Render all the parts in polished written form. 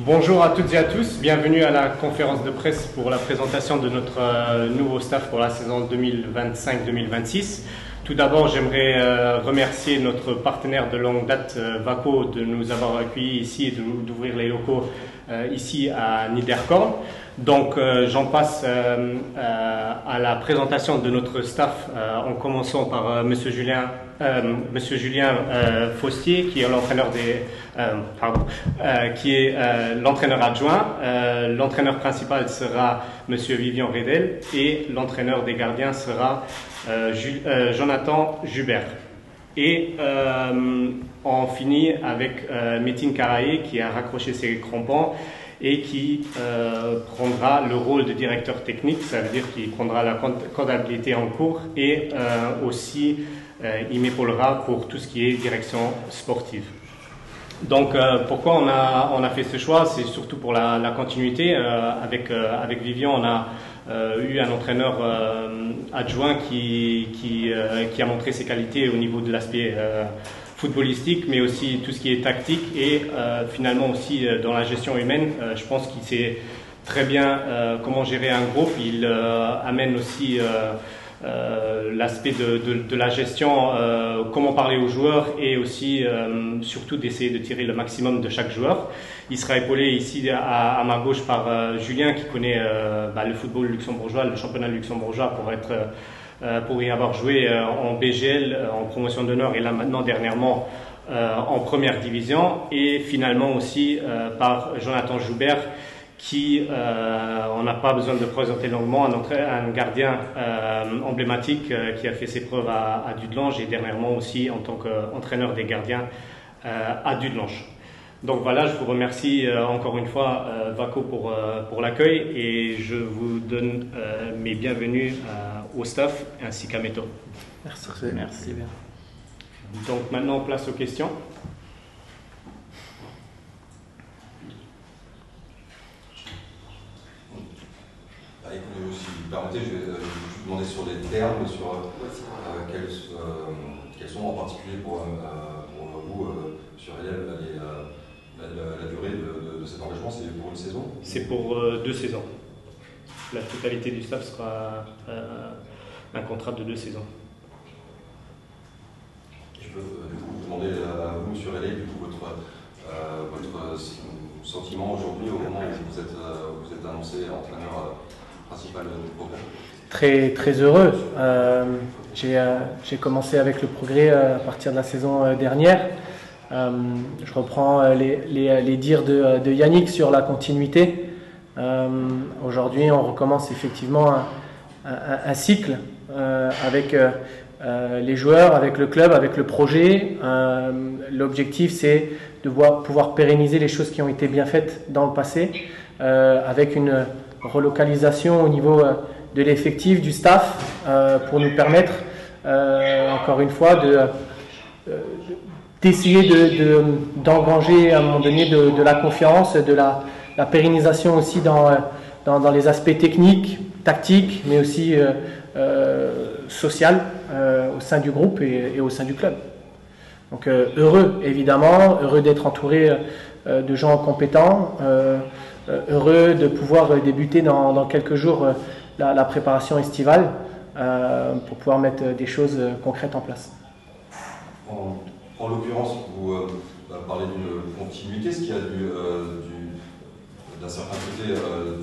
Bonjour à toutes et à tous, bienvenue à la conférence de presse pour la présentation de notre nouveau staff pour la saison 2025-2026. Tout d'abord, j'aimerais remercier notre partenaire de longue date, Vaco, de nous avoir accueillis ici et d'ouvrir les locaux ici à Niederkorn. Donc, j'en passe à la présentation de notre staff en commençant par Monsieur Julien Faustier, qui est l'entraîneur l'entraîneur adjoint. L'entraîneur principal sera Monsieur Vivian Redel et l'entraîneur des gardiens sera Jonathan Jubert. Et on finit avec Metin Karaye qui a raccroché ses crampons et qui prendra le rôle de directeur technique, ça veut dire qu'il prendra la comptabilité en cours et aussi il m'épaulera pour tout ce qui est direction sportive. Donc pourquoi on a fait ce choix? C'est surtout pour la continuité. Avec Vivian, on a eu un entraîneur adjoint qui a montré ses qualités au niveau de l'aspect footballistique, mais aussi tout ce qui est tactique et finalement aussi dans la gestion humaine. Je pense qu'il sait très bien comment gérer un groupe. Il amène aussi l'aspect de la gestion, comment parler aux joueurs et aussi surtout d'essayer de tirer le maximum de chaque joueur. Il sera épaulé ici à ma gauche par Julien qui connaît le football luxembourgeois, le championnat luxembourgeois pour y avoir joué en BGL, en promotion d'honneur et là maintenant dernièrement en première division, et finalement aussi par Jonathan Joubert qui, on n'a pas besoin de présenter longuement, un gardien emblématique qui a fait ses preuves à Dudelange et dernièrement aussi en tant qu'entraîneur des gardiens à Dudelange. Donc voilà, je vous remercie encore une fois Vaco pour l'accueil et je vous donne mes bienvenus au staff ainsi qu'à Meto. Merci bien. Donc maintenant, place aux questions. Écoutez, si vous permettez, je vais vous demander sur les termes, sur quels sont en particulier pour vous, sur la durée de cet engagement. C'est pour une saison? C'est pour 2 saisons. La totalité du staff sera un contrat de 2 saisons. Je peux vous demander à vous, M. Relais, votre sentiment aujourd'hui au moment où vous êtes annoncé entraîneur principal du Progrès? Très heureux. J'ai commencé avec le Progrès à partir de la saison dernière. Je reprends les dires de Yannick sur la continuité. Aujourd'hui, on recommence effectivement un cycle avec les joueurs, avec le club, avec le projet. L'objectif, c'est de pouvoir pérenniser les choses qui ont été bien faites dans le passé, avec une relocalisation au niveau de l'effectif, du staff, pour nous permettre, encore une fois, d'essayer d'engranger à un moment donné de la confiance, de la pérennisation aussi dans les aspects techniques, tactiques, mais aussi social au sein du groupe et au sein du club. Donc heureux évidemment, heureux d'être entouré de gens compétents, heureux de pouvoir débuter dans quelques jours la préparation estivale pour pouvoir mettre des choses concrètes en place. En l'occurrence, vous parlez d'une continuité, ce qui a d'un certain côté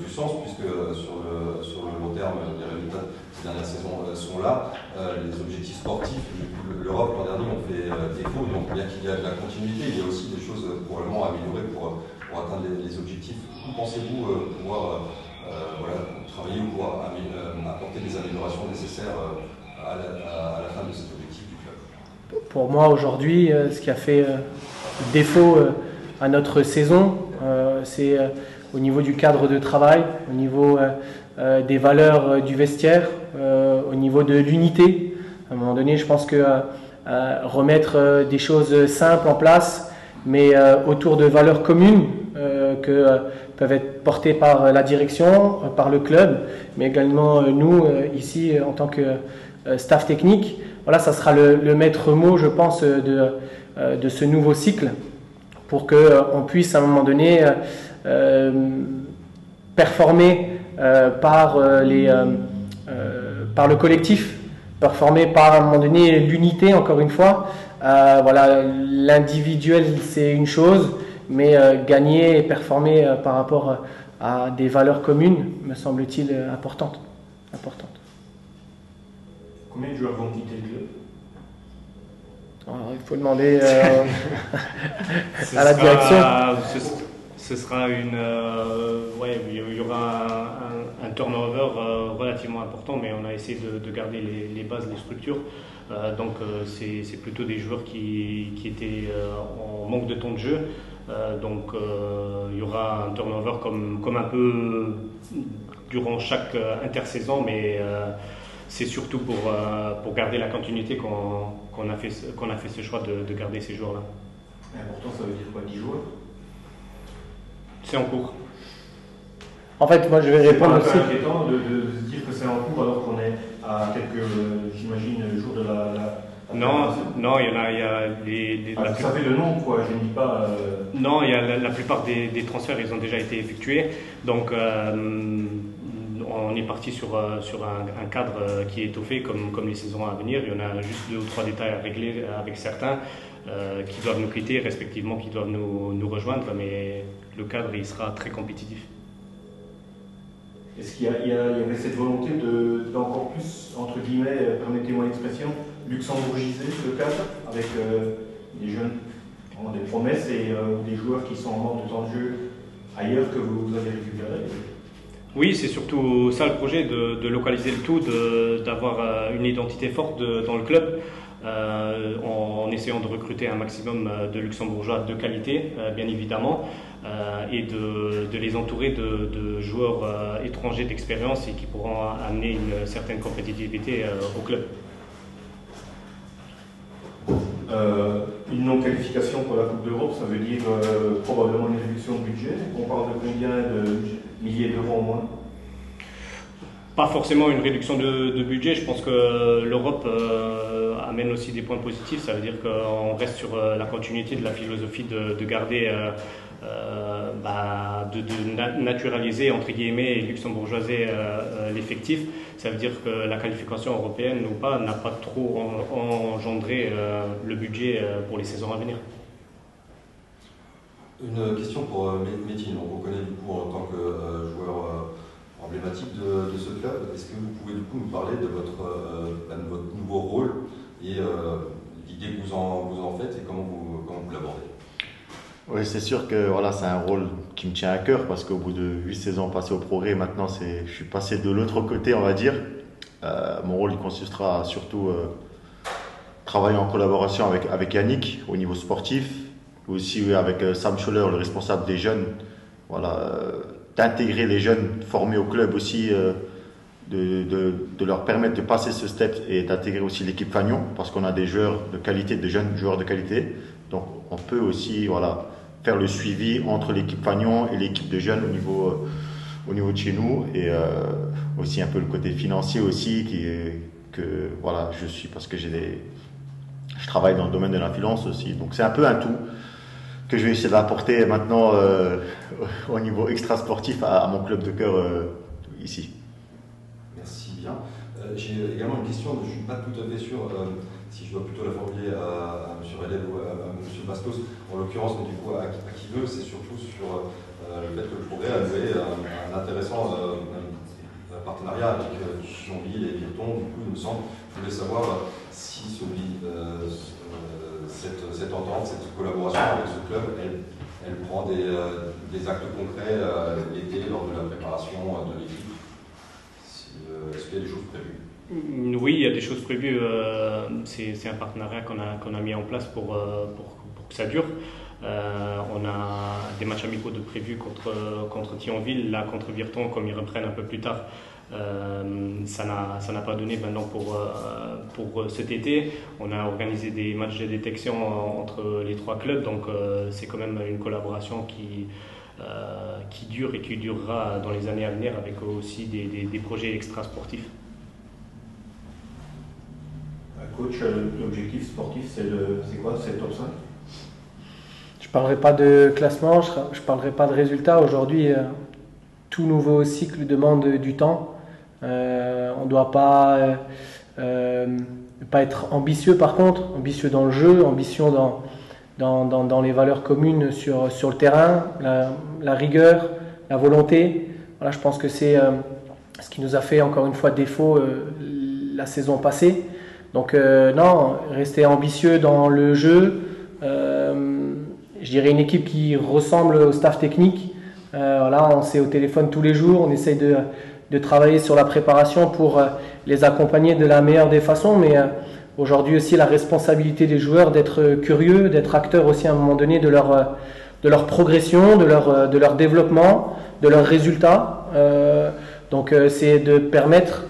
du sens, puisque sur le long terme, les résultats de ces dernières saisons sont là. Les objectifs sportifs, l'Europe l'an dernier ont fait défaut, donc bien qu'il y a de la continuité, il y a aussi des choses probablement à améliorer pour atteindre les objectifs. Où pensez-vous pouvoir travailler ou pouvoir apporter les améliorations nécessaires à la fin de cet objectif du club? Pour moi aujourd'hui, ce qui a fait défaut à notre saison, c'est au niveau du cadre de travail, au niveau des valeurs du vestiaire, au niveau de l'unité. À un moment donné, je pense que remettre des choses simples en place, mais autour de valeurs communes que peuvent être portées par la direction, par le club, mais également nous, ici, en tant que staff technique. Voilà, ça sera le maître mot, je pense, de ce nouveau cycle pour qu'on puisse à un moment donné performé par le collectif, performé par à un moment donné l'unité, encore une fois. Voilà, l'individuel c'est une chose, mais gagner et performer par rapport à des valeurs communes me semble-t-il importante. Combien de joueurs vont quitter le club? Alors, il faut demander à la direction. Ce sera il y aura un turnover relativement important, mais on a essayé de garder les bases, les structures. C'est plutôt des joueurs qui étaient en manque de temps de jeu. Il y aura un turnover comme un peu durant chaque intersaison, mais c'est surtout pour garder la continuité qu'on a fait ce choix de garder ces joueurs-là. Important, ça veut dire quoi, 10 joueurs? C'est en cours. En fait, moi je vais répondre aussi. C'est inquiétant de se dire que c'est en cours alors qu'on est à quelques, j'imagine, jours de la non, il y a ça fait le nom, quoi, je ne dis pas... Non, il y a la plupart des transferts, ils ont déjà été effectués. Donc, on est parti sur un cadre qui est étoffé comme les saisons à venir. Il y en a juste 2 ou 3 détails à régler avec certains qui doivent nous quitter, respectivement, qui doivent nous rejoindre. Mais le cadre, il sera très compétitif. Est-ce qu'il y avait cette volonté d'encore plus, entre guillemets, permettez-moi l'expression, luxembourgiser le cadre avec des jeunes, des promesses et des joueurs qui sont en manque de temps de jeu ailleurs que vous avez récupéré? Oui, c'est surtout ça le projet, de localiser le tout, d'avoir une identité forte dans le club, en essayant de recruter un maximum de luxembourgeois de qualité, bien évidemment, et de les entourer de joueurs étrangers d'expérience et qui pourront amener une certaine compétitivité au club. Une non-qualification pour la Coupe d'Europe, ça veut dire probablement une réduction de budget. On parle de combien de milliers d'euros en moins? Pas forcément une réduction de budget. Je pense que l'Europe amène aussi des points positifs. Ça veut dire qu'on reste sur la continuité de la philosophie de garder, de naturaliser, entre guillemets, et luxembourgeoiser l'effectif. Ça veut dire que la qualification européenne ou pas n'a pas trop engendré le budget pour les saisons à venir. Une question pour Métine. On vous connaît du coup en tant que joueur emblématique de ce club. Est-ce que vous pouvez du coup nous parler de votre nouveau rôle et l'idée que vous en faites et comment vous l'abordez? Oui, c'est sûr que voilà, c'est un rôle qui me tient à cœur parce qu'au bout de 8 saisons passées au progrès, maintenant je suis passé de l'autre côté, on va dire. Mon rôle il consistera surtout travailler en collaboration avec Yannick au niveau sportif, aussi avec Sam Scholler, le responsable des jeunes, voilà, d'intégrer les jeunes formés au club aussi, de leur permettre de passer ce step et d'intégrer aussi l'équipe Fagnon parce qu'on a des joueurs de qualité, des jeunes joueurs de qualité. Donc on peut aussi faire le suivi entre l'équipe Fagnon et l'équipe de jeunes au niveau de chez nous et aussi un peu le côté financier aussi je suis parce que je travaille dans le domaine de l'influence aussi. Donc c'est un peu un tout que je vais essayer d'apporter maintenant au niveau extra-sportif à mon club de cœur ici. Merci bien. J'ai également une question, je ne suis pas tout à fait sûr si je dois plutôt la formuler à M. Redel ou à M. Bastos, en l'occurrence, mais du coup à qui veut, c'est surtout sur le fait que le progrès a noué un intéressant partenariat avec Thionville et Virton. Du coup, il me semble, je voulais savoir si cette entente, cette collaboration avec ce club, elle prend des actes concrets l'été lors de la préparation de l'équipe. Est-ce qu'il y a des choses prévues? Oui, il y a des choses prévues. C'est un partenariat qu'on a mis en place pour que ça dure. On a des matchs amicaux de prévus contre Thionville, là contre Virton, comme ils reprennent un peu plus tard. Ça n'a pas donné maintenant pour cet été. On a organisé des matchs de détection entre les 3 clubs, donc c'est quand même une collaboration qui dure et qui durera dans les années à venir avec aussi des projets extra-sportifs. Coach, l'objectif sportif, c'est quoi? C'est le top 5? parlerai pas de classement, je parlerai pas de résultats. Aujourd'hui, tout nouveau cycle demande du temps. On ne doit pas être ambitieux par contre, ambitieux dans le jeu, ambitieux dans les valeurs communes sur le terrain, la rigueur, la volonté. Voilà, je pense que c'est ce qui nous a fait encore une fois défaut la saison passée. Donc non, rester ambitieux dans le jeu. Je dirais une équipe qui ressemble au staff technique. Voilà, on s'est au téléphone tous les jours, on essaye de travailler sur la préparation pour les accompagner de la meilleure des façons, mais aujourd'hui aussi la responsabilité des joueurs d'être curieux, d'être acteurs aussi à un moment donné de leur progression, de leur développement, de leurs résultats. Donc c'est de permettre,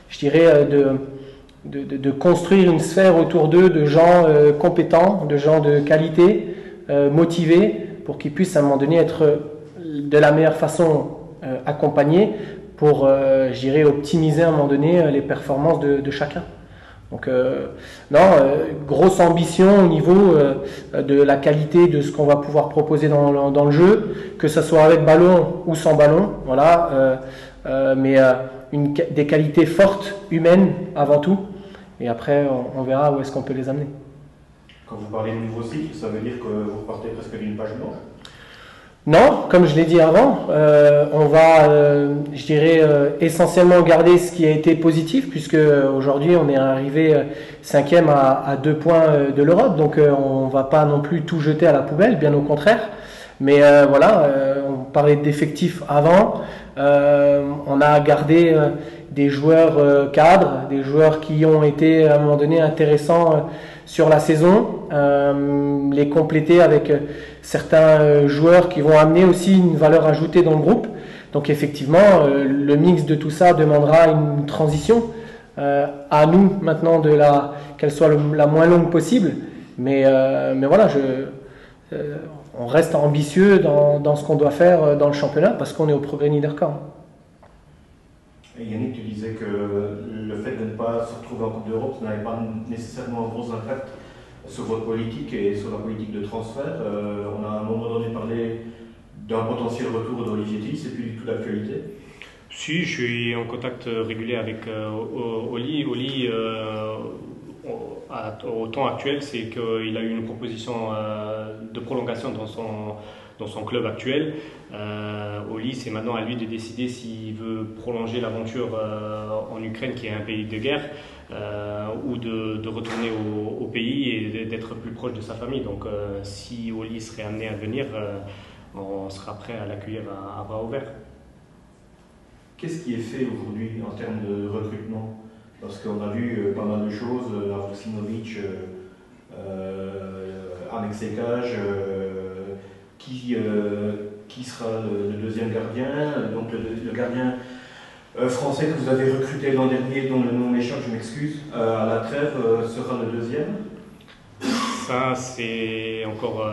je dirais, de construire une sphère autour d'eux de gens compétents, de gens de qualité, motivés, pour qu'ils puissent à un moment donné être de la meilleure façon accompagnés pour, je dirais, optimiser à un moment donné les performances de chacun. Donc non, grosse ambition au niveau de la qualité de ce qu'on va pouvoir proposer dans le jeu, que ce soit avec ballon ou sans ballon, voilà, mais des qualités fortes, humaines avant tout, et après on verra où est-ce qu'on peut les amener. Quand vous parlez de nouveau cycle, ça veut dire que vous partez presque d'une page blanche? Non, comme je l'ai dit avant, on va, je dirais, essentiellement garder ce qui a été positif, puisque aujourd'hui on est arrivé 5e à 2 points de l'Europe, donc on ne va pas non plus tout jeter à la poubelle, bien au contraire. Mais voilà, on parlait d'effectifs avant, on a gardé des joueurs cadres, des joueurs qui ont été à un moment donné intéressants sur la saison, les compléter avec certains joueurs qui vont amener aussi une valeur ajoutée dans le groupe. Donc effectivement, le mix de tout ça demandera une transition. À nous maintenant qu'elle soit la moins longue possible. Mais voilà, on reste ambitieux dans ce qu'on doit faire dans le championnat parce qu'on est au Progrès Niederkorn. Yannick, tu disais que le fait de ne pas se retrouver en Coupe d'Europe n'avait pas nécessairement un gros impact sur votre politique et sur la politique de transfert. On a à un moment donné parlé d'un potentiel retour d'Olivier Thys, c'est plus du tout d'actualité. Si, je suis en contact régulier avec Oli. Oli, au temps actuel, c'est qu'il a eu une proposition de prolongation dans son club actuel. Oli, c'est maintenant à lui de décider s'il veut prolonger l'aventure en Ukraine, qui est un pays de guerre, ou de retourner au pays et d'être plus proche de sa famille. Donc si Oli serait amené à venir, on sera prêt à l'accueillir à bras ouverts. Qu'est-ce qui est fait aujourd'hui en termes de recrutement? Parce qu'on a vu pas mal de choses, Avsimovic, Alex Sekaj, qui sera le deuxième gardien, donc le gardien français que vous avez recruté l'an dernier, dont le nom m'échappe, je m'excuse, à la trêve, sera le deuxième? Ça, c'est encore...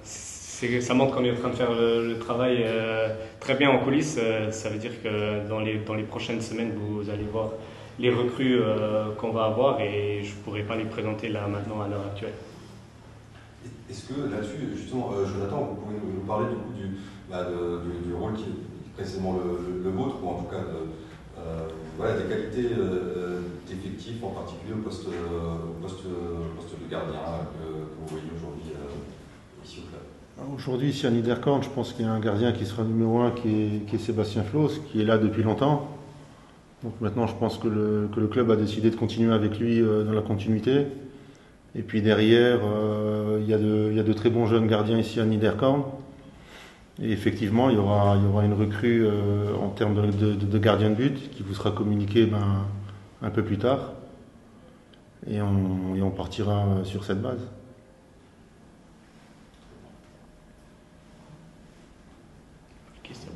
ça montre qu'on est en train de faire le travail très bien en coulisses. Ça veut dire que dans les prochaines semaines, vous allez voir les recrues qu'on va avoir et je ne pourrai pas les présenter là maintenant à l'heure actuelle. Est-ce que là-dessus, justement, Jonathan, vous pouvez nous parler du coup du rôle qui est précisément le vôtre, ou en tout cas voilà, des qualités d'effectifs, en particulier au poste de gardien que vous voyez aujourd'hui ici au club? Aujourd'hui, ici à Niederkorn, je pense qu'il y a un gardien qui sera numéro 1 qui est Sébastien Floss, qui est là depuis longtemps. Donc maintenant, je pense que le club a décidé de continuer avec lui dans la continuité. Et puis derrière, il y a de très bons jeunes gardiens ici à Niederkorn. Et effectivement, il y aura une recrue en termes de gardien de but qui vous sera communiquée un peu plus tard. Et on partira sur cette base. Question.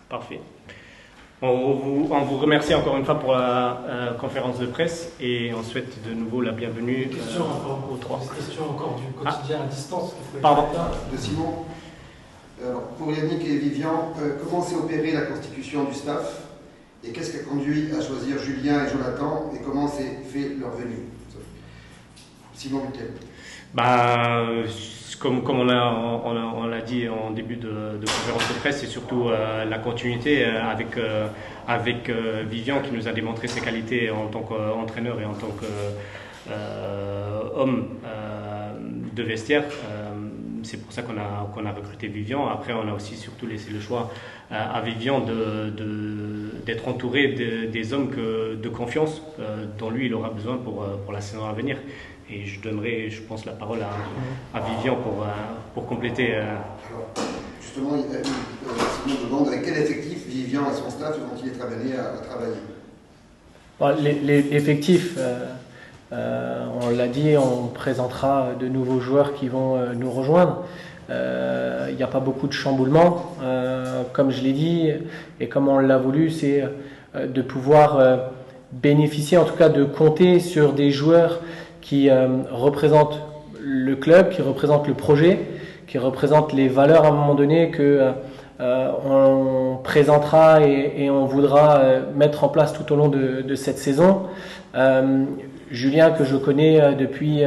Parfait. On vous remercie encore une fois pour la conférence de presse et on souhaite de nouveau la bienvenue aux trois. Question encore du quotidien à distance. Pardon. De Simon. Alors, pour Yannick et Vivian, comment s'est opérée la constitution du staff et qu'est-ce qui a conduit à choisir Julien et Jonathan et comment s'est fait leur venue? Simon Miquel. comme on l'a dit en début de conférence de presse, c'est surtout la continuité avec Vivian qui nous a démontré ses qualités en tant qu'entraîneur et en tant qu'homme de vestiaire. C'est pour ça qu'on a recruté Vivian. Après, on a aussi surtout laissé le choix à Vivian d'être entouré des hommes de confiance dont lui il aura besoin pour la saison à venir. Et je donnerai, je pense, la parole à Vivian pour compléter. Alors, justement, Simon demande avec quel effectif Vivian et son staff vont-ils être amenés à travailler? Bon, l'effectif, on l'a dit, on présentera de nouveaux joueurs qui vont nous rejoindre. Il n'y a pas beaucoup de chamboulements, comme je l'ai dit, et comme on l'a voulu, c'est de pouvoir bénéficier, en tout cas de compter sur des joueurs qui représentent le club, qui représentent le projet, qui représentent les valeurs à un moment donné que on présentera et on voudra mettre en place tout au long de cette saison. Julien, que je connais depuis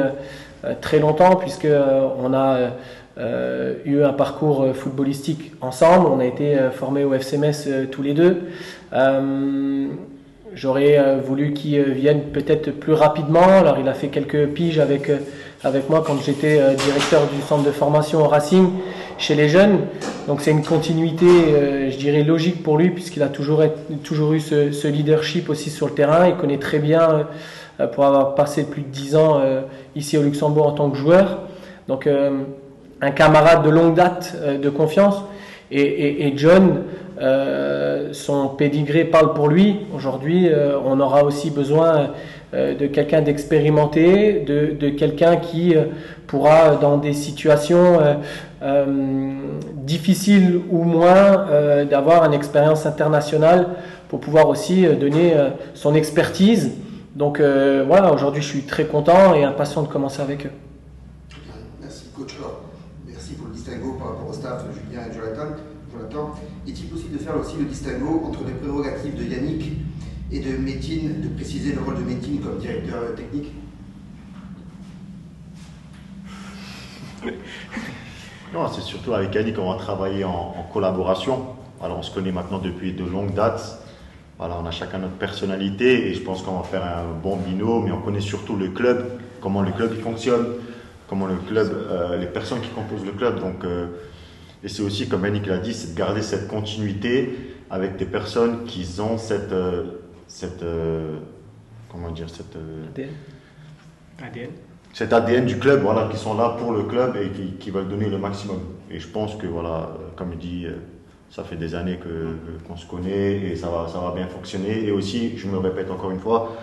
très longtemps, puisque on a eu un parcours footballistique ensemble, on a été formés au FC Metz tous les deux. J'aurais voulu qu'il vienne peut-être plus rapidement. Alors il a fait quelques piges avec moi quand j'étais directeur du centre de formation au Racing chez les jeunes. Donc c'est une continuité, je dirais, logique pour lui, puisqu'il a toujours eu ce leadership aussi sur le terrain. Il connaît très bien, pour avoir passé plus de 10 ans ici au Luxembourg en tant que joueur. Donc un camarade de longue date, de confiance. Et John, son pédigré parle pour lui. Aujourd'hui, on aura aussi besoin de quelqu'un d'expérimenté, de quelqu'un qui pourra, dans des situations difficiles ou moins, d'avoir une expérience internationale pour pouvoir aussi donner son expertise. Donc voilà, aujourd'hui je suis très content et impatient de commencer avec eux. Merci coach. Merci pour le distinguo par rapport au staff Julien et Jonathan. Est-il possible de faire aussi le distinguo entre les prérogatives de Yannick et de Métine, de préciser le rôle de Métine comme directeur technique? Non, c'est surtout avec Yannick qu'on va travailler en collaboration. Alors on se connaît maintenant depuis de longues dates. Voilà, on a chacun notre personnalité et je pense qu'on va faire un bon binôme, mais on connaît surtout le club, comment le club il fonctionne, comment le club, les personnes qui composent le club. Donc, et c'est aussi, comme Yannick l'a dit, c'est de garder cette continuité avec des personnes qui ont cet ADN du club, voilà, qui sont là pour le club et qui veulent donner le maximum. Et je pense que, voilà, comme il dit, ça fait des années qu'on se connaît et ça va bien fonctionner. Et aussi, je me répète encore une fois,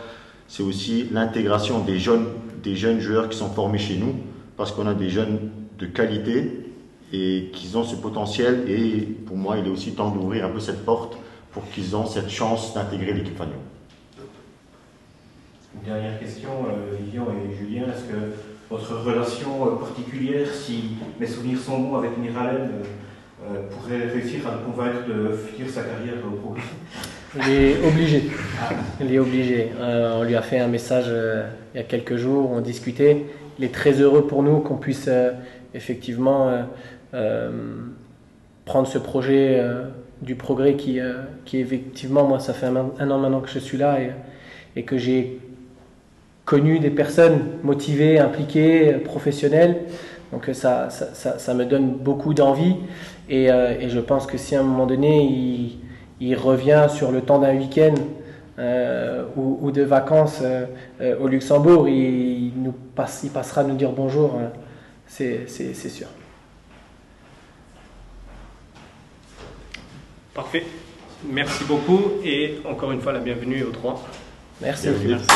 c'est aussi l'intégration des jeunes joueurs qui sont formés chez nous, parce qu'on a des jeunes de qualité et qui ont ce potentiel. Et pour moi, il est aussi temps d'ouvrir un peu cette porte pour qu'ils aient cette chance d'intégrer l'équipe Fagnon. Une dernière question, Vivian et Julien, est-ce que votre relation particulière, si mes souvenirs sont bons avec Miralem, pourrait réussir à le convaincre de finir sa carrière au progrès? Il est obligé. Il est obligé. On lui a fait un message il y a quelques jours, on discutait. Il est très heureux pour nous qu'on puisse effectivement prendre ce projet du progrès qui effectivement, moi ça fait un an maintenant que je suis là et que j'ai connu des personnes motivées, impliquées, professionnelles. Donc ça me donne beaucoup d'envie et je pense que si à un moment donné il revient sur le temps d'un week-end ou de vacances au Luxembourg, il passera nous dire bonjour, c'est sûr. Parfait. Merci beaucoup et encore une fois la bienvenue aux trois. Merci. Merci.